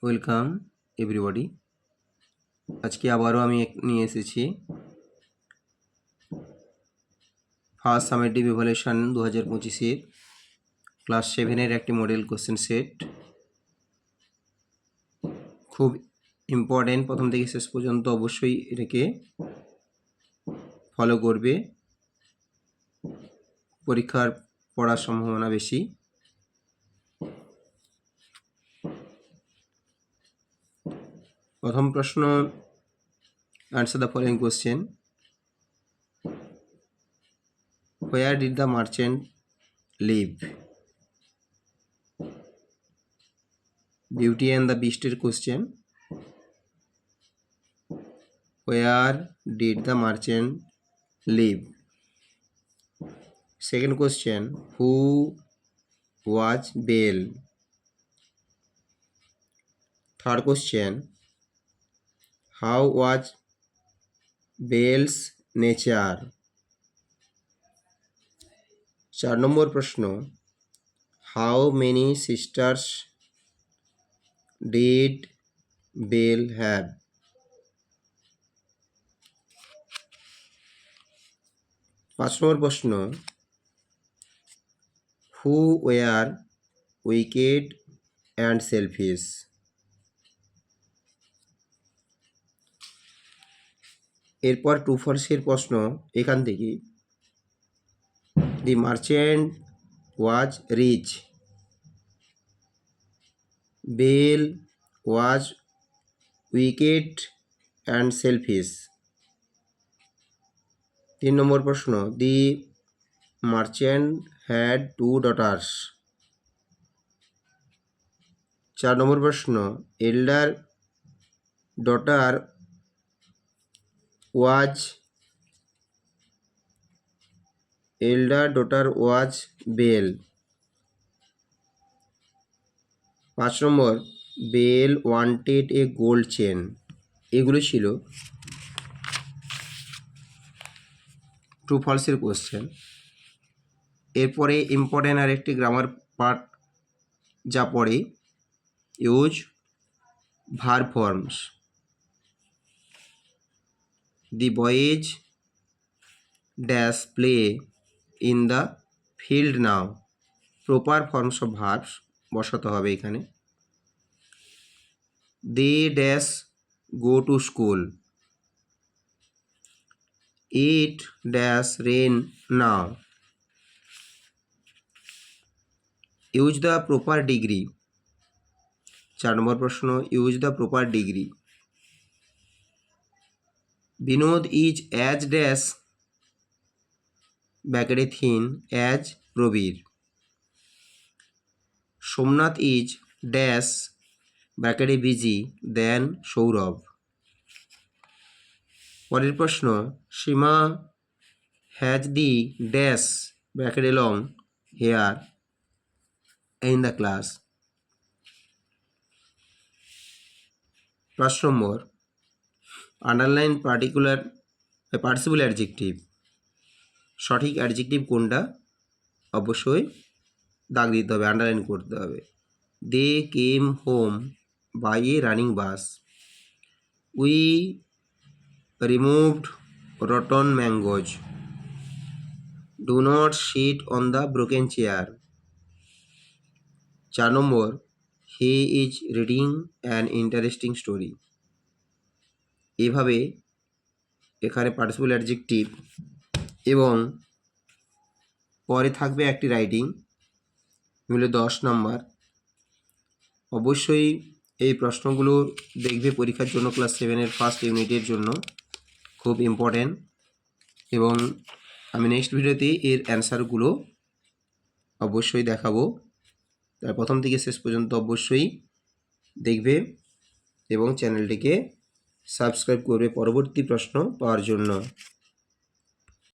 Welcome everybody. আজকে আবারও আমি নিয়ে এসেছি ফার্স্ট সামেটিভ ইভ্যালুয়েশন 2025-এর ক্লাস 7-এর একটি মডেল কোশ্চেন সেট। খুব ইম্পর্টেন্ট, প্রথম থেকে শেষ পর্যন্ত অবশ্যই এটাকে ফলো করবে, পরীক্ষার পড়ার সম্ভাবনা বেশি। প্রথম প্রশ্ন, answer the following question. Where did the merchant live? Beauty and the বিস্টের question. Where did the merchant live? Second question, who was Baal? Third question, how was Baal's nature? 4 number প্রশ্ন, how many sisters did Baal have? 5 নম্বর প্রশ্ন, who were wicked and selfish? এরপর true ফলসের প্রশ্ন এখান থেকে। The merchant was rich, Belle was wicked and selfish. 3 number প্রশ্ন, the merchant had 2 daughters. 4 number প্রশ্ন, elder daughter was Belle. 5 number, Belle wanted a gold chain. এগুলো ছিল true ফলসের কোশ্চেন। এরপরে ইম্পর্টেন্ট আর একটি গ্রামার পার্ট যা পড়ে, use verb forms. The boys dash play in the field now. Proper forms of verbs বসাতে হবে এখানে। They dash go to school. It dash rain now. Use the proper degree. 4 number প্রশ্ন, use the proper degree. Binod is as dash ব্যাকেটে thin as Prabir. Somnath is dash ব্যাকেটে busy then Sourav. পরের প্রশ্ন, Seema has the dash ব্যাকেটে long hair in the class. 5 number, underline participle adjective. সঠিক adjective কোনটা অবশ্যই দাগ দিতে হবে, আন্ডারলাইন করতে হবে। They came home by a running bus. We removed rotten mangoes. Do not sit on the broken chair. 4 number, he is reading an interesting story. এভাবে এখানে পার্টিসিপল অ্যাডজেক্টিভ এবং পরে থাকবে একটি রাইটিং, মিলে 10 নম্বর। অবশ্যই এই প্রশ্নগুলো দেখবে পরীক্ষার জন্য, ক্লাস 7-এর ফার্স্ট ইউনিটের জন্য খুব ইম্পর্টেন্ট। এবং আমি নেক্সট ভিডিওতে এর অ্যান্সারগুলো অবশ্যই দেখাবো, তার প্রথম থেকে শেষ পর্যন্ত অবশ্যই দেখবে এবং চ্যানেলটিকে সাবস্ক্রাইব করবে পরবর্তী প্রশ্ন পাওয়ার জন্য।